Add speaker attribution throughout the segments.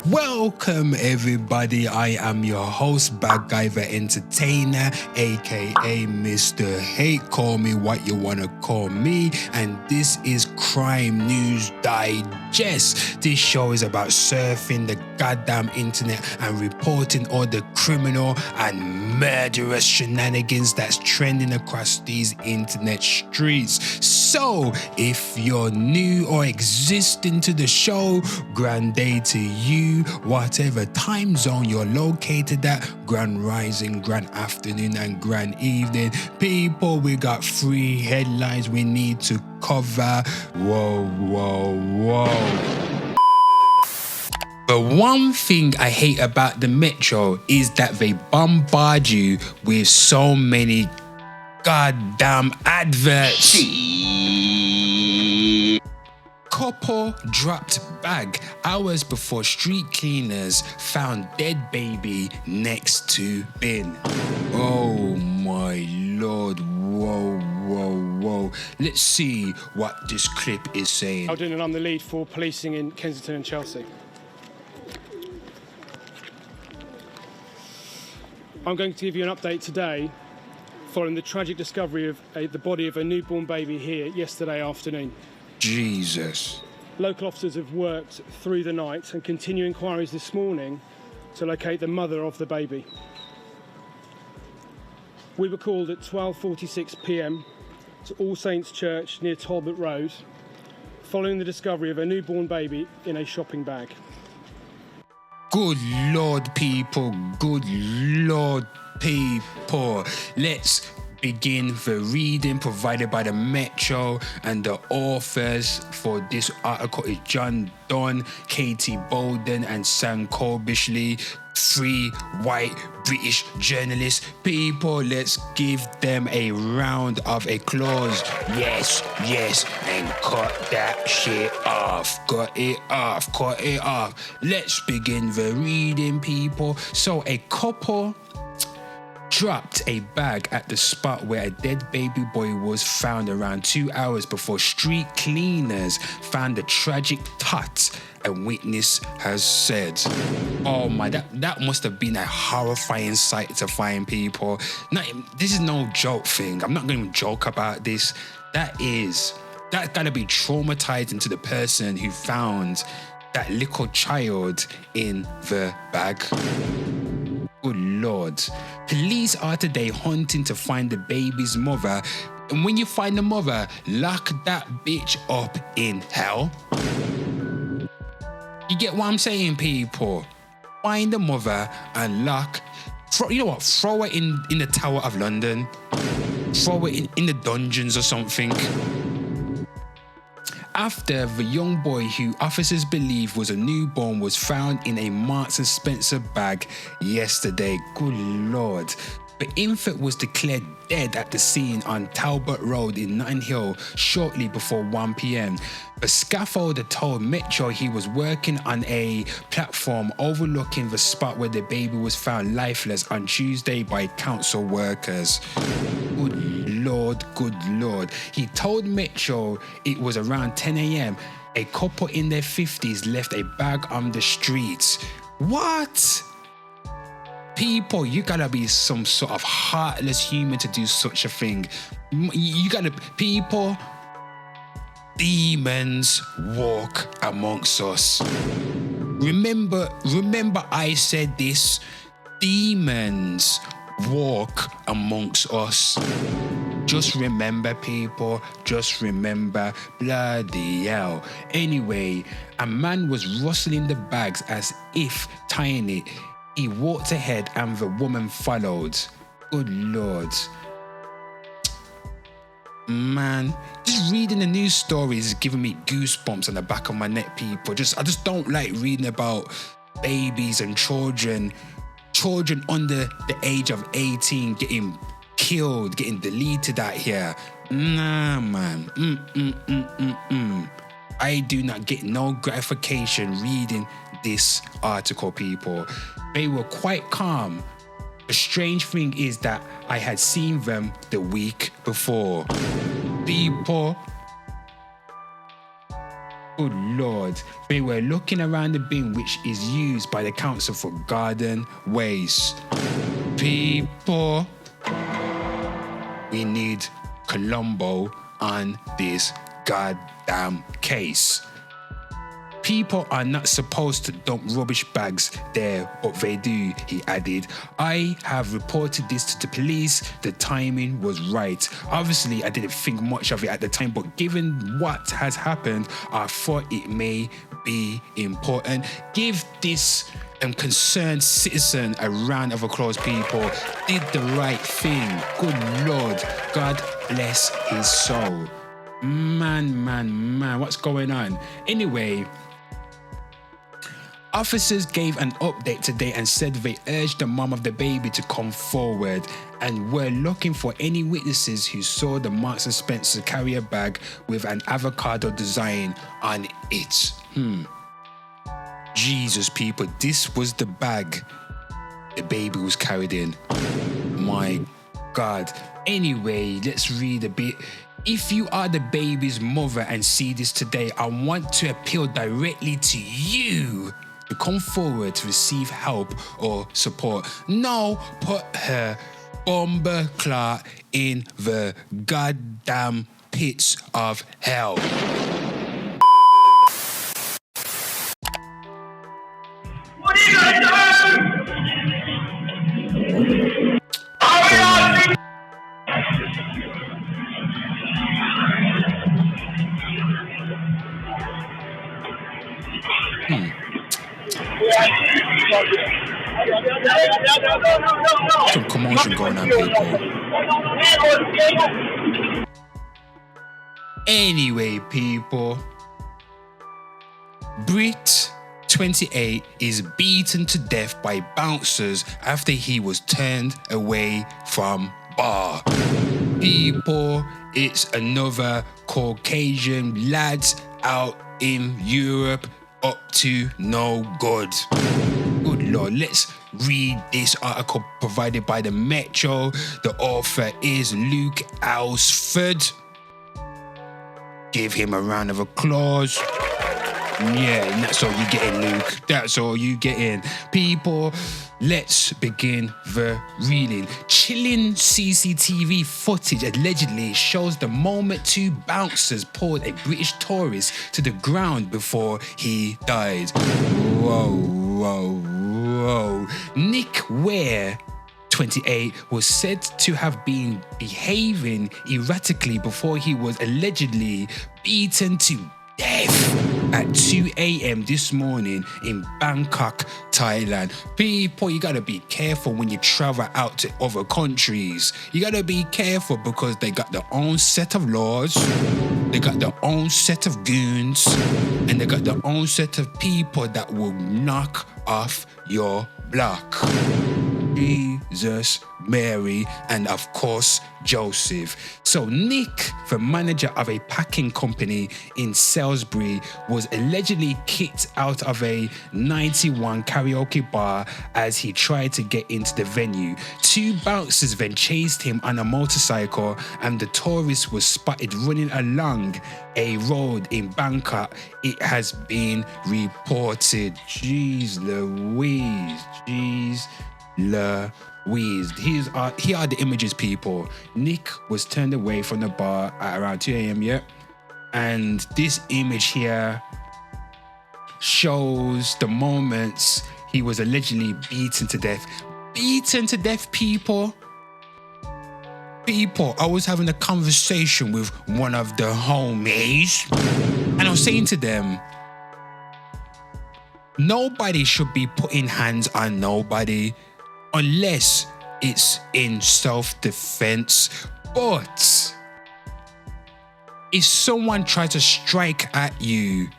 Speaker 1: Welcome everybody, I am your host, Bad Guy the Entertainer, aka Mr. Hate, call me what you wanna call me, and this is Crime News Digest. This show is about surfing the goddamn internet and reporting all the criminal and murderous shenanigans that's trending across these internet streets. So, if you're new or existing to the show, grand day to you, whatever time zone you're located at, grand rising, grand afternoon, and grand evening. People, we got 3 headlines we need to cover. Whoa. The one thing I hate about the Metro is that they bombard you with so many goddamn adverts. Couple dropped bag hours before street cleaners found dead baby next to bin. Oh my lord, whoa. Let's see what this clip is saying.
Speaker 2: Alden, and I'm the lead for policing in Kensington and Chelsea. I'm going to give you an update today following the tragic discovery of the body of a newborn baby here yesterday afternoon.
Speaker 1: Jesus.
Speaker 2: Local officers have worked through the night and continue inquiries this morning to locate the mother of the baby. We were called at 12:46 p.m. to All Saints Church near Talbot Road following the discovery of a newborn baby in a shopping bag.
Speaker 1: Good Lord, people. Let's begin the reading provided by the Metro, and the authors for this article is John Donne, Katie Bolden, and Sam Cobishley, 3 white British journalists. People, let's give them a round of applause. Yes, and cut that shit off. Cut it off. Let's begin the reading, people. So a couple dropped a bag at the spot where a dead baby boy was found around 2 hours before street cleaners found the tragic tot, a witness has said. Oh my, that must have been a horrifying sight to find, people. This is no joke thing. I'm not going to joke about this. That's gotta be traumatizing to the person who found that little child in the bag. Good Lord. Police are today hunting to find the baby's mother. And when you find the mother, lock that bitch up in hell. You get what I'm saying, people? Find the mother and throw her in the Tower of London. Throw her in the dungeons or something. After the young boy, who officers believe was a newborn, was found in a Marks and Spencer bag yesterday. Good Lord. The infant was declared dead at the scene on Talbot Road in Notting Hill shortly before 1 p.m. The scaffolder told Metro he was working on a platform overlooking the spot where the baby was found lifeless on Tuesday by council workers. Good Lord. He told Metro it was around 10 a.m. A couple in their 50s left a bag on the streets. What? People, you gotta be some sort of heartless human to do such a thing. People, demons walk amongst us. Remember I said this. Demons walk amongst us. Just remember, people, bloody hell. Anyway, a man was rustling the bags as if tying it. He walked ahead and the woman followed. Good Lord. Man, just reading the news stories is giving me goosebumps on the back of my neck, people. I just don't like reading about babies and children under the age of 18 getting killed, getting deleted out here. Nah, man. I do not get no gratification reading this article, people. They were quite calm. The strange thing is that I had seen them the week before. People, Good Lord. They were looking around the bin which is used by the council for garden waste. People, we need Colombo on this goddamn case. People are not supposed to dump rubbish bags there, but they do, he added. I have reported this to the police. The timing was right. Obviously, I didn't think much of it at the time, but given what has happened, I thought it may be important. Give this concerned citizen a round of applause, people. Did the right thing. Good Lord. God bless his soul. Man, what's going on? Anyway, officers gave an update today and said they urged the mom of the baby to come forward and were looking for any witnesses who saw the Marks and Spencer carrier bag with an avocado design on it. Jesus, people, this was the bag the baby was carried in. My God. Anyway, let's read a bit. If you are the baby's mother and see this today, I want to appeal directly to you to come forward to receive help or support. No, put her bomber clot in the goddamn pits of hell.
Speaker 3: What are you gonna do?
Speaker 1: Some commotion going on, people. Anyway, people, Brit, 28, is beaten to death by bouncers after he was turned away from bar. People, it's another Caucasian lads out in Europe up to no good. Good Lord, let's read this article provided by the Metro. The author is Luke Alsford. Give him a round of applause. Yeah, and that's all you getting, Luke. That's all you getting. People, let's begin the reading. Chilling CCTV footage allegedly shows the moment two bouncers pulled a British tourist to the ground before he died. Whoa. Nick Ware, 28, was said to have been behaving erratically before he was allegedly beaten to death at 2 a.m. this morning in Bangkok, Thailand. People, you gotta be careful when you travel out to other countries. You gotta be careful because they got their own set of laws, they got their own set of goons, and they got their own set of people that will knock off your block. Jesus, Mary, and of course, Joseph. So Nick, the manager of a packing company in Salisbury, was allegedly kicked out of a 91 karaoke bar as he tried to get into the venue. Two bouncers then chased him on a motorcycle and the tourist was spotted running along a road in Bangkok. It has been reported. Jeez Louise. Here are the images, people. Nick was turned away from the bar at around 2 a.m. And this image here shows the moments he was allegedly beaten to death. Beaten to death, people. I was having a conversation with one of the homies, and I was saying to them, nobody should be putting hands on nobody unless it's in self-defense. But if someone tries to strike at you,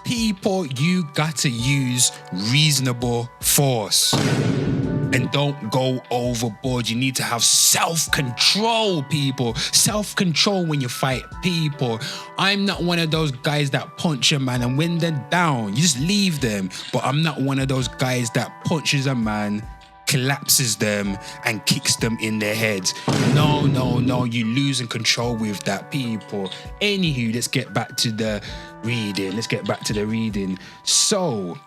Speaker 1: people, you got to use reasonable force. And don't go overboard. You need to have self-control, people. Self-control when you fight people. I'm not one of those guys that punch a man and when they're down, you just leave them. But I'm not one of those guys that punches a man, collapses them and kicks them in their heads. No, you losing control with that, people. Anywho, let's get back to the reading. So,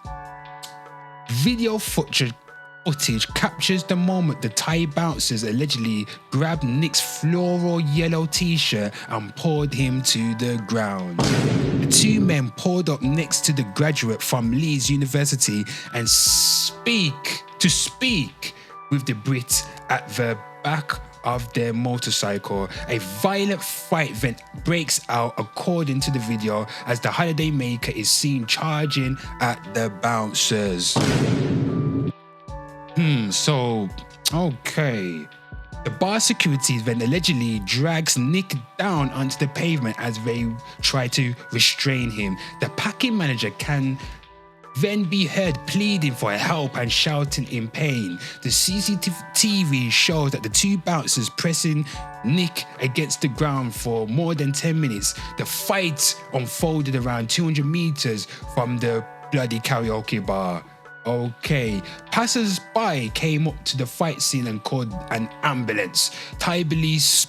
Speaker 1: video footage captures the moment the Thai bouncers allegedly grabbed Nick's floral yellow t-shirt and pulled him to the ground. The two men pulled up next to the graduate from Leeds University and speak with the Brit at the back of their motorcycle. A violent fight then breaks out according to the video as the holiday maker is seen charging at the bouncers. Okay. The bar security then allegedly drags Nick down onto the pavement as they try to restrain him. The parking manager can then be heard pleading for help and shouting in pain. The CCTV shows that the two bouncers pressing Nick against the ground for more than 10 minutes. The fight unfolded around 200 meters from the bloody karaoke bar. Okay, passers-by came up to the fight scene and called an ambulance. Thai police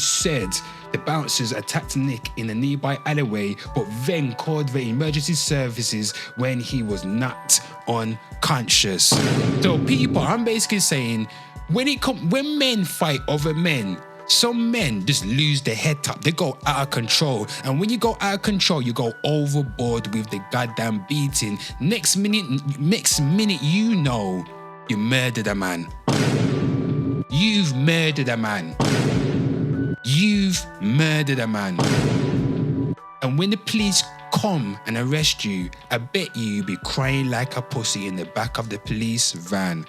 Speaker 1: said the bouncers attacked Nick in a nearby alleyway, but then called the emergency services when he was knocked unconscious. So people, I'm basically saying, when men fight other men, some men just lose their head top. They go out of control. And when you go out of control, you go overboard with the goddamn beating. Next minute, you know, you murdered a man. You've murdered a man. You've murdered a man. And when the police come and arrest you, I bet you'll be crying like a pussy in the back of the police van.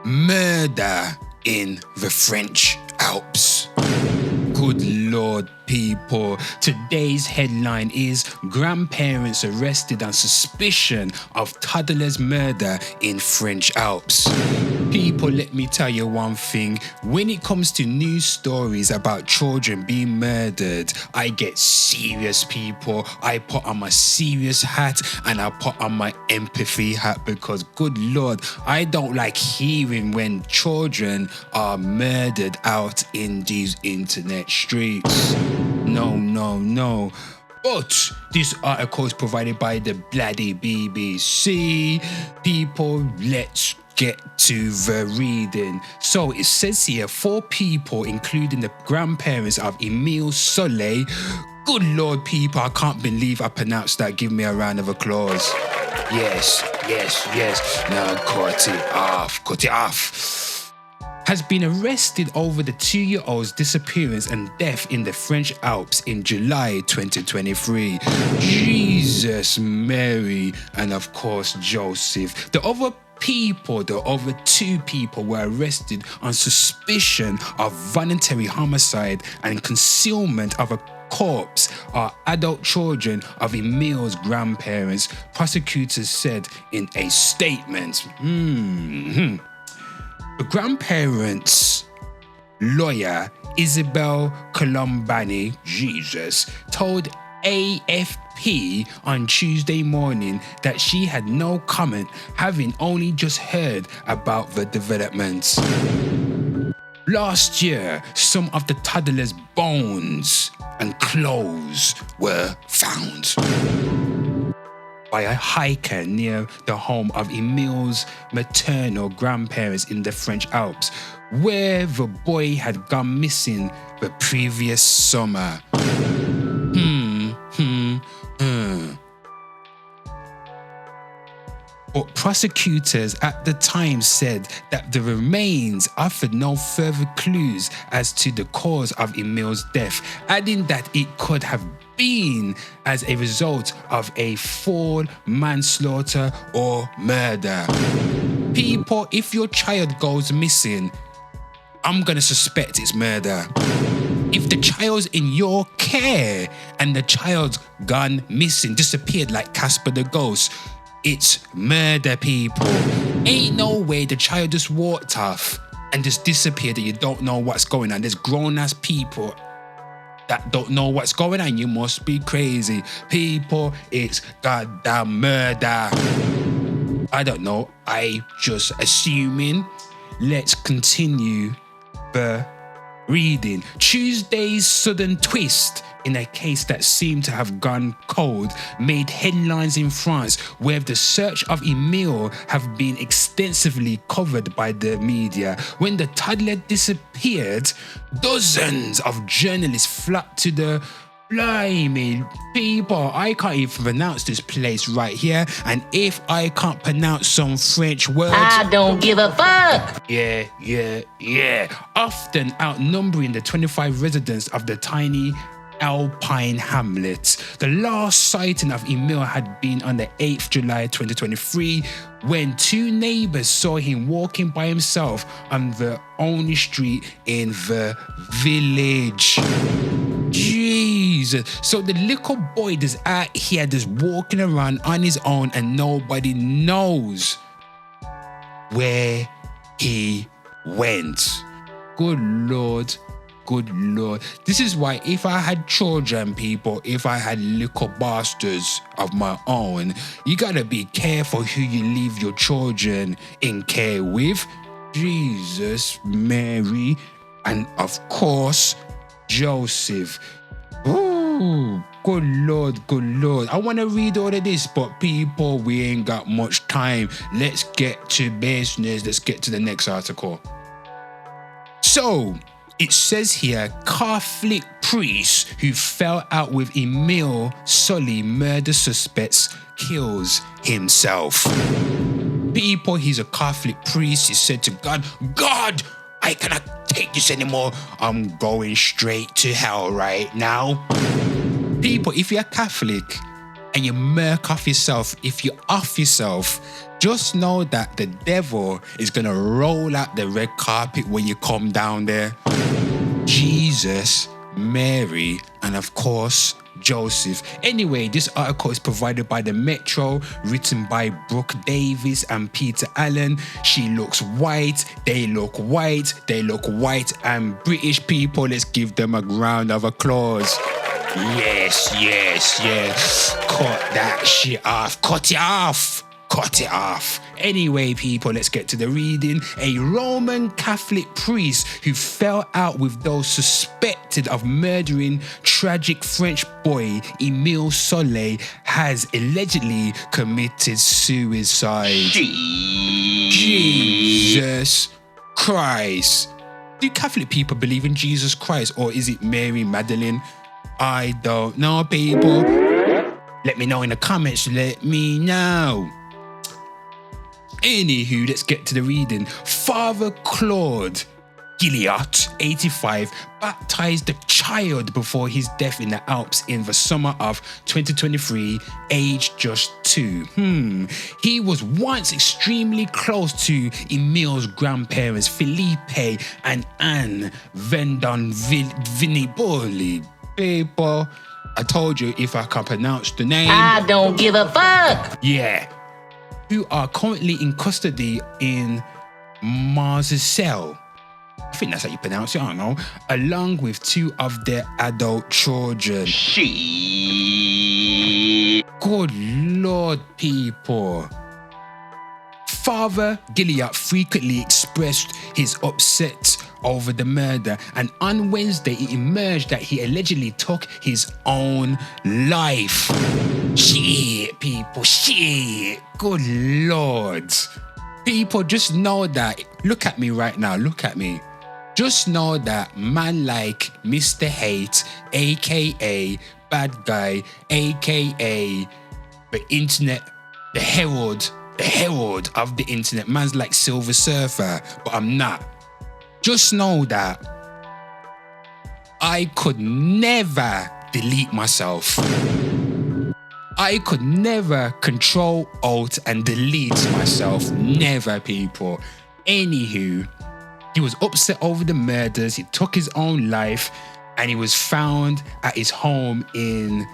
Speaker 1: Murder in the French Alps. Good Lord, people. Today's headline is grandparents arrested on suspicion of toddler's murder in French Alps. People, let me tell you one thing. When it comes to news stories about children being murdered, I get serious, people. I put on my serious hat and I put on my empathy hat because, good Lord, I don't like hearing when children are murdered out in these internet streets. No. But this article is provided by the bloody BBC. People, let's get to the reading. So it says here, 4 people, including the grandparents of Emile Soleil. Good Lord, people, I can't believe I pronounced that. Give me a round of applause. Yes. Now cut it off. Has been arrested over the 2-year-old's disappearance and death in the French Alps in July 2023. Jesus, Mary, and of course Joseph. The other 2 people were arrested on suspicion of voluntary homicide and concealment of a corpse are adult children of Emile's grandparents, prosecutors said in a statement. The grandparents' lawyer, Isabelle Colombani, told AFP on Tuesday morning that she had no comment, having only just heard about the developments. Last year, some of the toddler's bones and clothes were found by a hiker near the home of Emile's maternal grandparents in the French Alps, where the boy had gone missing the previous summer. But prosecutors at the time said that the remains offered no further clues as to the cause of Emile's death, adding that it could have been as a result of a full manslaughter or murder. People, if your child goes missing, I'm gonna suspect it's murder. If the child's in your care and the child's gone missing, disappeared like Casper the Ghost, it's murder, people. Ain't no way the child just walked off and just disappeared that you don't know what's going on. There's grown-ass people that don't know what's going on, you must be crazy. People, it's goddamn murder. I don't know. I just assuming. Let's continue the reading. Tuesday's sudden twist in a case that seemed to have gone cold made headlines in France, where the search of Emile have been extensively covered by the media. When the toddler disappeared, dozens of journalists flocked to the blimey people. I can't even pronounce this place right here, and if I can't pronounce some French words,
Speaker 4: I don't give a fuck.
Speaker 1: Yeah. Often outnumbering the 25 residents of the tiny Alpine hamlet. The last sighting of Emile had been on the 8th July 2023, when two neighbors saw him walking by himself on the only street in the village. Jesus. So the little boy is out here just walking around on his own, and nobody knows where he went. Good Lord. This is why if I had children, people, if I had little bastards of my own, you gotta be careful who you leave your children in care with. Jesus, Mary, and of course, Joseph. Ooh, good Lord. I want to read all of this, but people, we ain't got much time. Let's get to business. Let's get to the next article. So, it says here, Catholic priest who fell out with Emile Soleil murder suspects kills himself. People, he's a Catholic priest. He said to God, I cannot take this anymore. I'm going straight to hell right now. People, if you're Catholic and you murk off yourself, if you're off yourself, just know that the devil is going to roll out the red carpet when you come down there. Jesus, Mary, and of course, Joseph. Anyway, this article is provided by the Metro, written by Brooke Davis and Peter Allen. She looks white, they look white, and British people, let's give them a round of applause. Yes. Cut that shit off. Cut it off. Anyway, people, let's get to the reading. A Roman Catholic priest who fell out with those suspected of murdering tragic French boy Emile Soleil has allegedly committed suicide. Jesus Christ. Do Catholic people believe in Jesus Christ, or is it Mary Magdalene? I don't know, people. Let me know in the comments. Let me know. Anywho, let's get to the reading. Father Claude Gilliot, 85, baptized the child before his death in the Alps in the summer of 2023, aged just 2. He was once extremely close to Emile's grandparents, Philippe and Anne Vendon Vinipoli. People, I told you if I can pronounce the name.
Speaker 4: I don't give a fuck.
Speaker 1: Yeah. Who are currently in custody in Marseille. I think that's how you pronounce it, I don't know. Along with two of their adult children. Good Lord, people. Father Gilliat frequently expressed his upset over the murder, and on Wednesday it emerged that he allegedly took his own life. Shit, people, shit. Good Lord. People, just know that. Look at me right now, look at me. Just know that man like Mr. Hate, aka Bad Guy, aka the internet, the herald of the internet, man's like Silver Surfer, but I'm not. Just know that I could never delete myself. I could never Control Alt and delete myself. Never, people. Anywho, he was upset over the murders. He took his own life, and he was found at his home in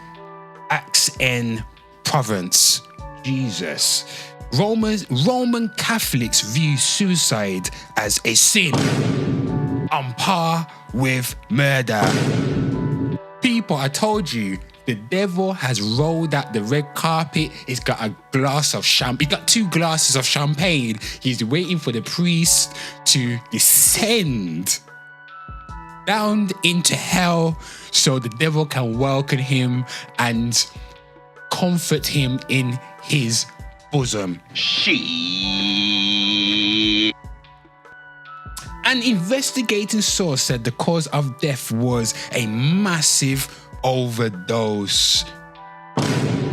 Speaker 1: Aix-en Provence. Jesus. Roman Catholics view suicide as a sin on par with murder. People, I told you, the devil has rolled out the red carpet. He's got a glass of champagne. He's got 2 glasses of champagne. He's waiting for the priest to descend down into hell so the devil can welcome him and comfort him in his bosom. An investigating source said the cause of death was a massive overdose.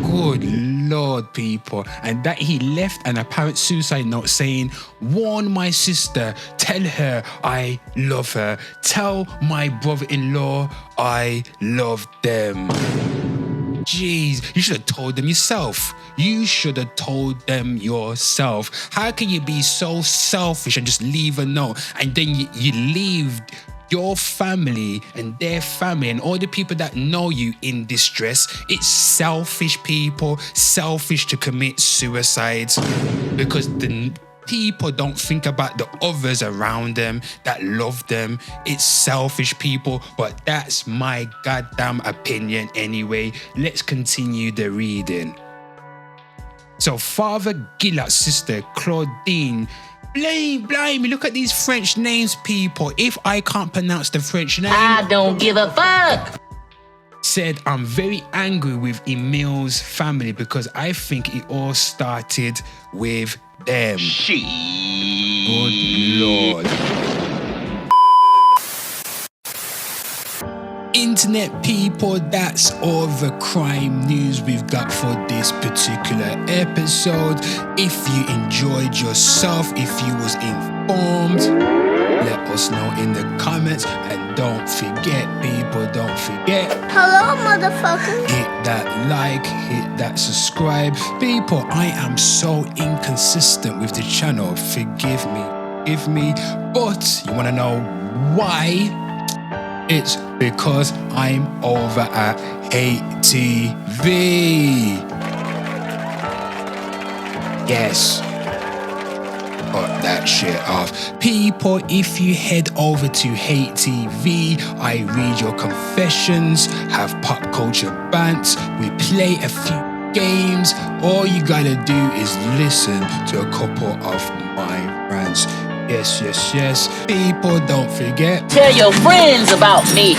Speaker 1: Good Lord, people. And that he left an apparent suicide note saying, warn my sister, tell her I love her, tell my brother-in-law I love them. Jeez, you should have told them yourself. You should have told them yourself. How can you be so selfish and just leave a note and then you leave your family and their family and all the people that know you in distress? It's selfish, people. Selfish to commit suicide because the people don't think about the others around them that love them. It's selfish, people, but that's my goddamn opinion anyway. Let's continue the reading. So Father Gillart's sister Claudine, blimey, look at these French names, people. If I can't pronounce the French name,
Speaker 4: I don't give a fuck.
Speaker 1: said, I'm very angry with Emile's family because I think it all started with them. Good Lord. Internet people, that's all the crime news we've got for this particular episode. If you enjoyed yourself, if you was informed, let us know in the comments. And don't forget, people, don't forget.
Speaker 5: Hello, motherfucker.
Speaker 1: Hit that like, hit that subscribe. People, I am so inconsistent with the channel. Forgive me. But you want to know why? It's because I'm over at HTV. Yes. Cut that shit off. People, if you head over to HTV, I read your confessions, have pop culture bants, we play a few games. All you gotta do is listen to a couple of my rants. Yes. People, don't forget.
Speaker 4: Tell your friends about me.